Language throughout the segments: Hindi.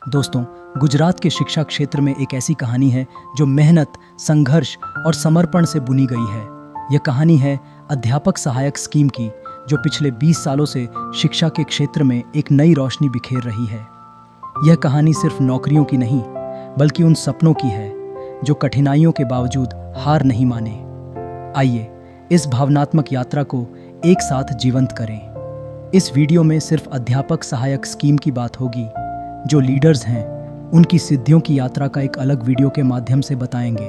दोस्तों, गुजरात के शिक्षा क्षेत्र में एक ऐसी कहानी है जो मेहनत, संघर्ष और समर्पण से बुनी गई है। यह कहानी है अध्यापक सहायक स्कीम की, जो पिछले 20 सालों से शिक्षा के क्षेत्र में एक नई रोशनी बिखेर रही है। यह कहानी सिर्फ नौकरियों की नहीं, बल्कि उन सपनों की है जो कठिनाइयों के बावजूद हार नहीं माने। आइए इस भावनात्मक यात्रा को एक साथ जीवंत करें। इस वीडियो में सिर्फ अध्यापक सहायक स्कीम की बात होगी। जो लीडर्स हैं, उनकी सिद्धियों की यात्रा का एक अलग वीडियो के माध्यम से बताएंगे।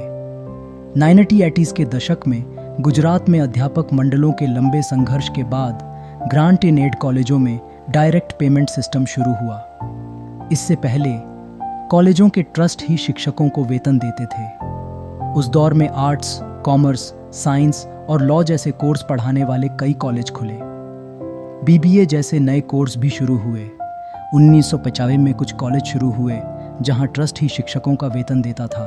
1980s के दशक में गुजरात में अध्यापक मंडलों के लंबे संघर्ष के बाद ग्रांट इन एड कॉलेजों में डायरेक्ट पेमेंट सिस्टम शुरू हुआ। इससे पहले कॉलेजों के ट्रस्ट ही शिक्षकों को वेतन देते थे। उस दौर में आर्ट्स, कॉमर्स, साइंस और लॉ जैसे कोर्स पढ़ाने वाले कई कॉलेज खुले। बीबीए जैसे नए कोर्स भी शुरू हुए। 1995 में कुछ कॉलेज शुरू हुए जहां ट्रस्ट ही शिक्षकों का वेतन देता था।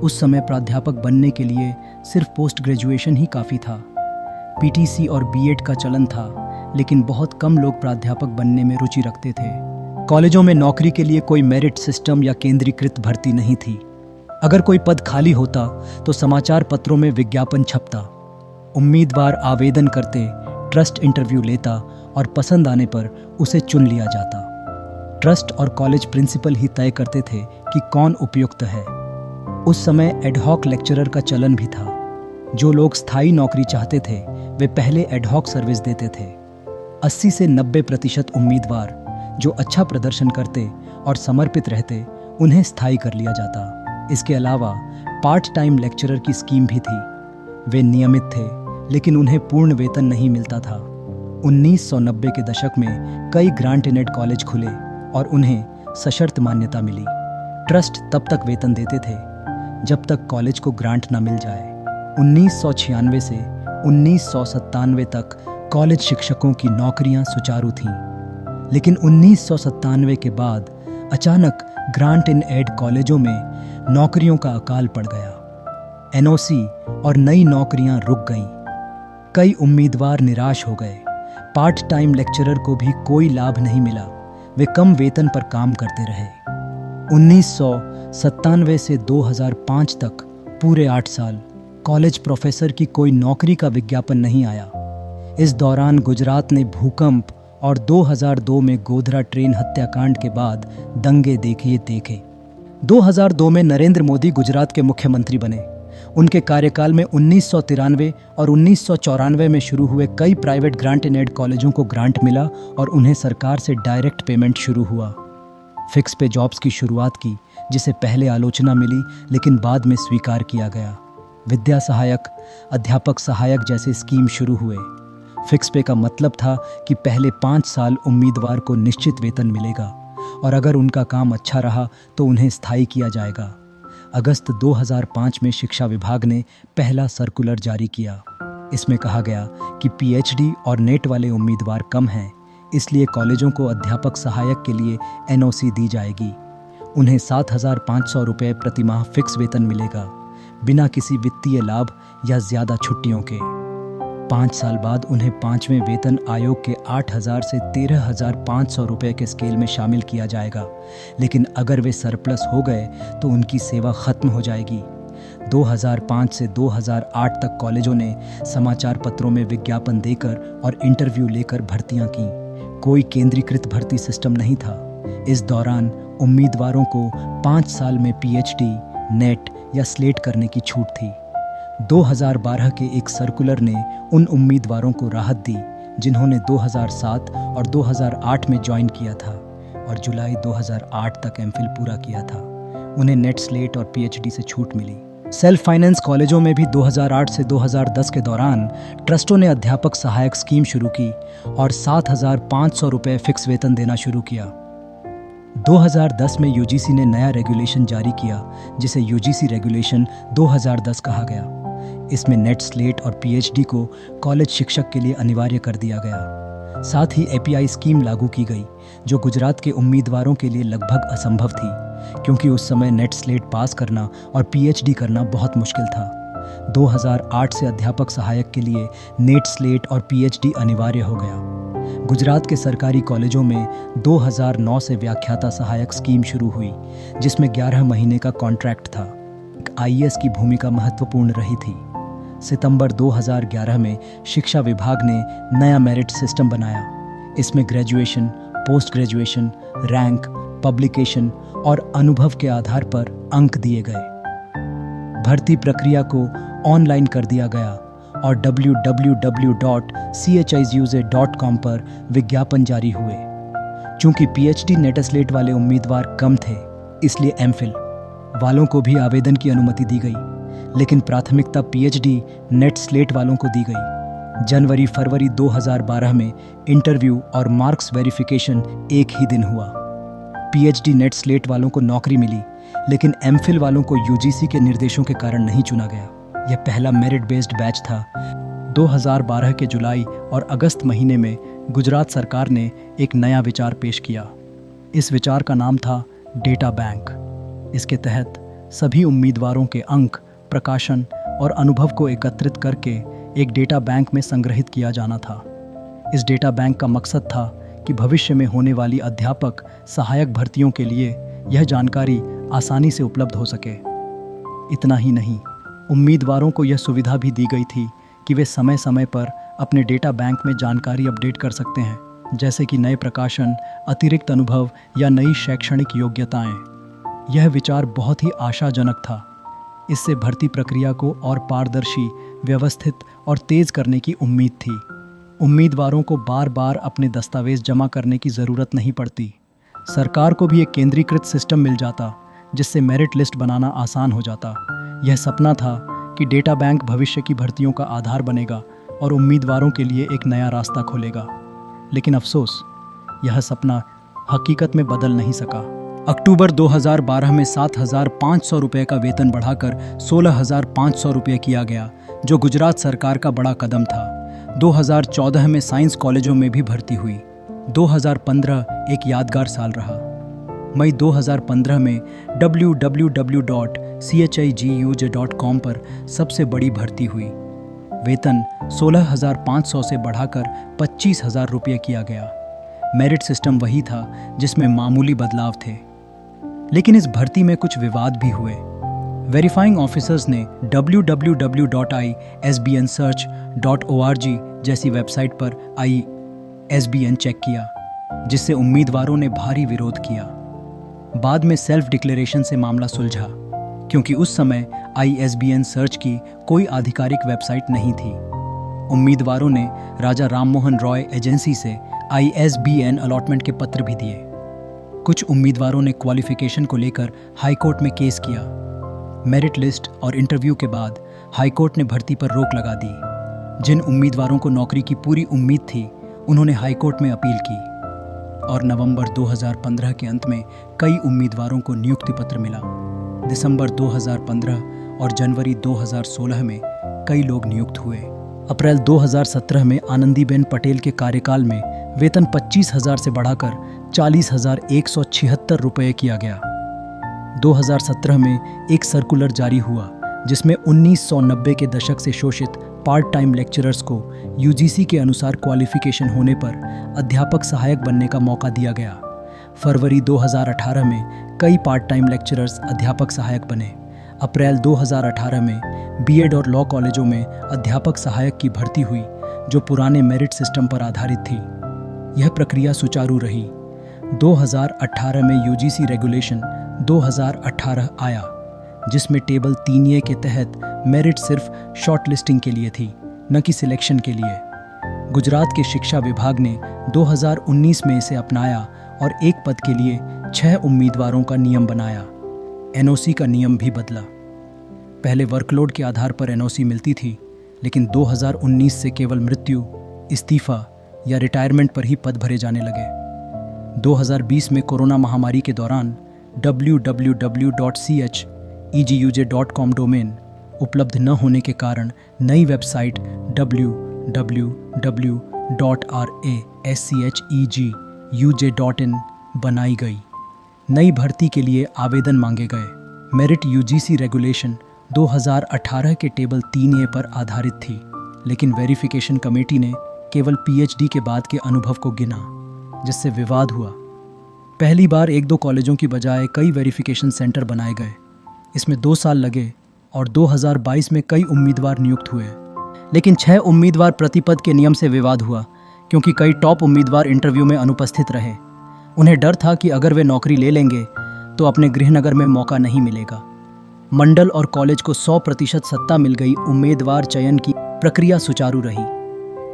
उस समय प्राध्यापक बनने के लिए सिर्फ पोस्ट ग्रेजुएशन ही काफ़ी था। पीटीसी और बीएड का चलन था, लेकिन बहुत कम लोग प्राध्यापक बनने में रुचि रखते थे। कॉलेजों में नौकरी के लिए कोई मेरिट सिस्टम या केंद्रीकृत भर्ती नहीं थी। अगर कोई पद खाली होता तो समाचार पत्रों में विज्ञापन छपता। उम्मीदवार आवेदन करते, ट्रस्ट इंटरव्यू लेता और पसंद आने पर उसे चुन लिया जाता। ट्रस्ट और कॉलेज प्रिंसिपल ही तय करते थे कि कौन उपयुक्त है। उस समय एडहॉक लेक्चरर का चलन भी था। जो लोग स्थायी नौकरी चाहते थे, वे पहले एडहॉक सर्विस देते थे। 80 से 90% उम्मीदवार जो अच्छा प्रदर्शन करते और समर्पित रहते, उन्हें स्थायी कर लिया जाता। इसके अलावा पार्ट टाइम लेक्चरर की स्कीम भी थी। वे नियमित थे, लेकिन उन्हें पूर्ण वेतन नहीं मिलता था। 1990 के दशक में कई ग्रांट इन एड कॉलेज खुले और उन्हें सशर्त मान्यता मिली। ट्रस्ट तब तक वेतन देते थे जब तक कॉलेज को ग्रांट न मिल जाए। 1996 से 1997 तक कॉलेज शिक्षकों की नौकरियां सुचारू थीं। लेकिन 1997 के बाद अचानक ग्रांट इन एड कॉलेजों में नौकरियों का अकाल पड़ गया। एनओसी और नई नौकरियां रुक गईं। कई उम्मीदवार निराश हो गए। पार्ट टाइम लेक्चरर को भी कोई लाभ नहीं मिला। वे कम वेतन पर काम करते रहे। 1997 से 2005 तक पूरे 8 साल कॉलेज प्रोफेसर की कोई नौकरी का विज्ञापन नहीं आया। इस दौरान गुजरात ने भूकंप और 2002 में गोधरा ट्रेन हत्याकांड के बाद दंगे देखे। 2002 में नरेंद्र मोदी गुजरात के मुख्यमंत्री बने। उनके कार्यकाल में 1993 और 1994 में शुरू हुए कई प्राइवेट ग्रांट इन एड कॉलेजों को ग्रांट मिला और उन्हें सरकार से डायरेक्ट पेमेंट शुरू हुआ। फिक्स पे जॉब्स की शुरुआत की, जिसे पहले आलोचना मिली लेकिन बाद में स्वीकार किया गया। विद्या सहायक, अध्यापक सहायक जैसे स्कीम शुरू हुए। फिक्स पे का मतलब था कि पहले 5 साल उम्मीदवार को निश्चित वेतन मिलेगा और अगर उनका काम अच्छा रहा तो उन्हें स्थायी किया जाएगा। अगस्त 2005 में शिक्षा विभाग ने पहला सर्कुलर जारी किया। इसमें कहा गया कि पीएचडी और नेट वाले उम्मीदवार कम हैं, इसलिए कॉलेजों को अध्यापक सहायक के लिए एनओसी दी जाएगी। उन्हें 7,500 रुपये प्रतिमाह फिक्स वेतन मिलेगा, बिना किसी वित्तीय लाभ या ज़्यादा छुट्टियों के। 5 साल बाद उन्हें 5वें वेतन आयोग के 8,000 से 13,500 रुपये के स्केल में शामिल किया जाएगा। लेकिन अगर वे सरप्लस हो गए तो उनकी सेवा खत्म हो जाएगी। 2005 से 2008 तक कॉलेजों ने समाचार पत्रों में विज्ञापन देकर और इंटरव्यू लेकर भर्तियां की। कोई केंद्रीकृत भर्ती सिस्टम नहीं था। इस दौरान उम्मीदवारों को 5 साल में पीएचडी, नेट या स्लेट करने की छूट थी। 2012 के एक सर्कुलर ने उन उम्मीदवारों को राहत दी जिन्होंने 2007 और 2008 में ज्वाइन किया था और जुलाई 2008 तक एमफिल पूरा किया था। उन्हें नेट, स्लेट और पीएचडी से छूट मिली। सेल्फ फाइनेंस कॉलेजों में भी 2008 से 2010 के दौरान ट्रस्टों ने अध्यापक सहायक स्कीम शुरू की और 7,500 रुपये फिक्स वेतन देना शुरू किया। 2010 में यूजीसी ने नया रेगुलेशन जारी किया, जिसे यूजीसी रेगुलेशन 2010 कहा गया। इसमें नेट, स्लेट और पीएचडी को कॉलेज शिक्षक के लिए अनिवार्य कर दिया गया। साथ ही एपीआई स्कीम लागू की गई, जो गुजरात के उम्मीदवारों के लिए लगभग असंभव थी, क्योंकि उस समय नेट, स्लेट पास करना और पीएचडी करना बहुत मुश्किल था। 2008 से अध्यापक सहायक के लिए नेट, स्लेट और पीएचडी अनिवार्य हो गया। गुजरात के सरकारी कॉलेजों में 2009 से व्याख्याता सहायक स्कीम शुरू हुई, जिसमें 11 महीने का कॉन्ट्रैक्ट था। आईएएस की भूमिका महत्वपूर्ण रही थी। सितंबर 2011 में शिक्षा विभाग ने नया मेरिट सिस्टम बनाया। इसमें graduation, post graduation, rank, publication और अनुभव के आधार पर अंक दिए गए। भर्ती प्रक्रिया को ऑनलाइन कर दिया गया और www.chisuj.com पर विज्ञापन जारी हुए। चूंकि पीएचडी नेट स्लेट वाले उम्मीदवार कम थे, इसलिए एमफिल वालों को भी आवेदन की अनुमति दी गई, लेकिन प्राथमिकता पीएचडी नेट स्लेट वालों को दी गई। जनवरी-फरवरी 2012 में इंटरव्यू और मार्क्स वेरिफिकेशन एक ही दिन हुआ। पीएचडी नेट स्लेट वालों को नौकरी मिली, लेकिन एमफिल वालों को यूजीसी के निर्देशों के कारण नहीं चुना गया। यह पहला मेरिट बेस्ड बैच था। 2012 के जुलाई और अगस्त महीने में गुजरात सरकार ने एक नया विचार पेश किया। इस विचार का नाम था डेटा बैंक। इसके तहत सभी उम्मीदवारों के अंक, प्रकाशन और अनुभव को एकत्रित करके एक डेटा बैंक में संग्रहित किया जाना था। इस डेटा बैंक का मकसद था कि भविष्य में होने वाली अध्यापक सहायक भर्तियों के लिए यह जानकारी आसानी से उपलब्ध हो सके। इतना ही नहीं, उम्मीदवारों को यह सुविधा भी दी गई थी कि वे समय समय पर अपने डेटा बैंक में जानकारी अपडेट कर सकते हैं, जैसे कि नए प्रकाशन, अतिरिक्त अनुभव या नई शैक्षणिक योग्यताएं। यह विचार बहुत ही आशाजनक था। इससे भर्ती प्रक्रिया को और पारदर्शी, व्यवस्थित और तेज करने की उम्मीद थी। उम्मीदवारों को बार बार अपने दस्तावेज जमा करने की ज़रूरत नहीं पड़ती। सरकार को भी एक केंद्रीकृत सिस्टम मिल जाता, जिससे मेरिट लिस्ट बनाना आसान हो जाता। यह सपना था कि डेटा बैंक भविष्य की भर्तियों का आधार बनेगा और उम्मीदवारों के लिए एक नया रास्ता खोलेगा। लेकिन अफसोस, यह सपना हकीकत में बदल नहीं सका। अक्टूबर 2012 में 7,500 रुपये का वेतन बढ़ाकर 16,500 रुपये किया गया, जो गुजरात सरकार का बड़ा कदम था। 2014 में साइंस कॉलेजों में भी भर्ती हुई। 2015 एक यादगार साल रहा। मई 2015 में www.chisuj.com पर सबसे बड़ी भर्ती हुई। वेतन 16,500 से बढ़ाकर 25,000 रुपये किया गया। मेरिट सिस्टम वही था, जिसमें मामूली बदलाव थे। लेकिन इस भर्ती में कुछ विवाद भी हुए। वेरीफाइंग ऑफिसर्स ने www.isbnsearch.org जैसी वेबसाइट पर ISBN चेक किया, जिससे उम्मीदवारों ने भारी विरोध किया। बाद में सेल्फ डिक्लेरेशन से मामला सुलझा, क्योंकि उस समय ISBN सर्च की कोई आधिकारिक वेबसाइट नहीं थी। उम्मीदवारों ने राजा राममोहन रॉय एजेंसी से ISBN अलॉटमेंट के पत्र भी दिए। कुछ उम्मीदवारों ने क्वालिफिकेशन को लेकर हाईकोर्ट में केस किया। मेरिट लिस्ट और इंटरव्यू के बाद हाईकोर्ट ने भर्ती पर रोक लगा दी। जिन उम्मीदवारों को नौकरी की पूरी उम्मीद थी, उन्होंने हाईकोर्ट में अपील की और नवंबर 2015 के अंत में कई उम्मीदवारों को नियुक्ति पत्र मिला। दिसंबर 2015 और जनवरी 2016 में कई लोग नियुक्त हुए। अप्रैल 2017 में आनंदीबेन पटेल के कार्यकाल में वेतन 25,000 से बढ़ाकर 40,176 रुपये किया गया। 2017 में एक सर्कुलर जारी हुआ, जिसमें 1990 के दशक से शोषित पार्ट टाइम लेक्चरर्स को यूजीसी के अनुसार क्वालिफिकेशन होने पर अध्यापक सहायक बनने का मौका दिया गया। फरवरी 2018 में कई पार्ट टाइम लेक्चरर्स अध्यापक सहायक बने। अप्रैल 2018 में बीएड और लॉ कॉलेजों में अध्यापक सहायक की भर्ती हुई, जो पुराने मेरिट सिस्टम पर आधारित थी। यह प्रक्रिया सुचारू रही। 2018 में यूजीसी रेगुलेशन 2018 आया, जिसमें टेबल 3A के तहत मेरिट सिर्फ शॉर्ट लिस्टिंग के लिए थी, न कि सिलेक्शन के लिए। गुजरात के शिक्षा विभाग ने 2019 में इसे अपनाया और एक पद के लिए 6 उम्मीदवारों का नियम बनाया। एनओसी का नियम भी बदला। पहले वर्कलोड के आधार पर एनओसी मिलती थी, लेकिन 2019 से केवल मृत्यु, इस्तीफा या रिटायरमेंट पर ही पद भरे जाने लगे। 2020 में कोरोना महामारी के दौरान www.chisuj.com डोमेन उपलब्ध न होने के कारण नई वेबसाइट www.raschegUJ.in बनाई गई। नई भर्ती के लिए आवेदन मांगे गए। मेरिट यूजीसी रेगुलेशन 2018 के टेबल 3A पर आधारित थी, लेकिन वेरिफिकेशन कमेटी ने केवल पीएचडी के बाद के अनुभव को गिना, जिससे विवाद हुआ। पहली बार 1-2 कॉलेजों की बजाय कई वेरिफिकेशन सेंटर बनाए गए। इसमें 2 साल लगे और 2022 में कई उम्मीदवार नियुक्त हुए। लेकिन 6 उम्मीदवार प्रतिपद के नियम से विवाद हुआ, क्योंकि कई टॉप उम्मीदवार इंटरव्यू में अनुपस्थित रहे। उन्हें डर था कि अगर वे नौकरी ले लेंगे तो अपने गृहनगर में मौका नहीं मिलेगा। मंडल और कॉलेज को 100% सत्ता मिल गई। उम्मीदवार चयन की प्रक्रिया सुचारू रही।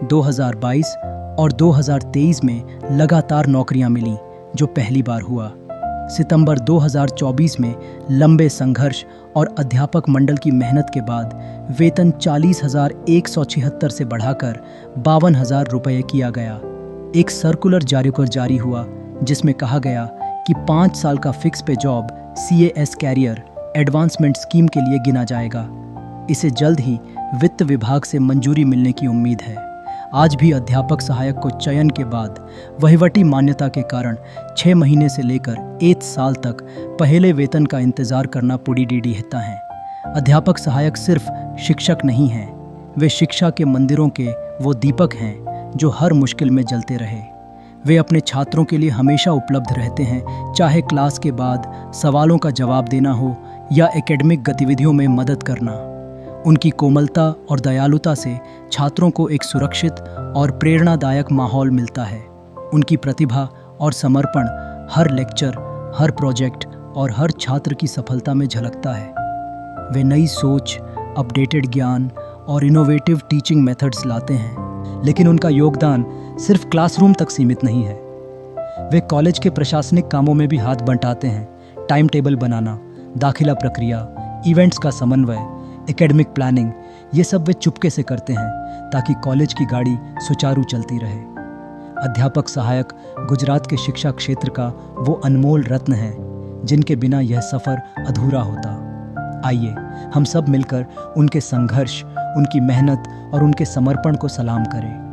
2022 और 2023 में लगातार नौकरियां मिलीं, जो पहली बार हुआ। सितंबर 2024 में लंबे संघर्ष और अध्यापक मंडल की मेहनत के बाद वेतन 40,176 से बढ़ाकर 52,000 रुपये किया गया। एक सर्कुलर जारी हुआ, जिसमें कहा गया कि 5 साल का fix pay job CAS career advancement scheme के लिए गिना जाएगा। इसे जल्द ही वित्त विभाग से मंजूरी मिलने की उम्मीद है। आज भी अध्यापक सहायक को चयन के बाद वहीवटी मान्यता के कारण 6 महीने से लेकर 1 साल तक पहले वेतन का इंतजार करना पुडीडीडीहता है। अध्यापक सहायक सिर्फ शिक्षक नहीं हैं, वे शिक्षा के मंदिरों के वो दीपक हैं जो हर मुश्किल में जलते रहे। वे अपने छात्रों के लिए हमेशा उपलब्ध रहते हैं, चाहे क्लास के बाद सवालों का जवाब देना हो या एकेडमिक गतिविधियों में मदद करना। उनकी कोमलता और दयालुता से छात्रों को एक सुरक्षित और प्रेरणादायक माहौल मिलता है। उनकी प्रतिभा और समर्पण हर लेक्चर, हर प्रोजेक्ट और हर छात्र की सफलता में झलकता है। वे नई सोच, अपडेटेड ज्ञान और इनोवेटिव टीचिंग मेथड्स लाते हैं, लेकिन उनका योगदान सिर्फ क्लासरूम तक सीमित नहीं है। वे कॉलेज के प्रशासनिक कामों में भी हाथ बंटाते हैं। टाइम टेबल बनाना, दाखिला प्रक्रिया, इवेंट्स का समन्वय, एकेडमिक प्लानिंग, ये सब वे चुपके से करते हैं ताकि कॉलेज की गाड़ी सुचारू चलती रहे। अध्यापक सहायक गुजरात के शिक्षा क्षेत्र का वो अनमोल रत्न है जिनके बिना यह सफ़र अधूरा होता। आइए हम सब मिलकर उनके संघर्ष, उनकी मेहनत और उनके समर्पण को सलाम करें।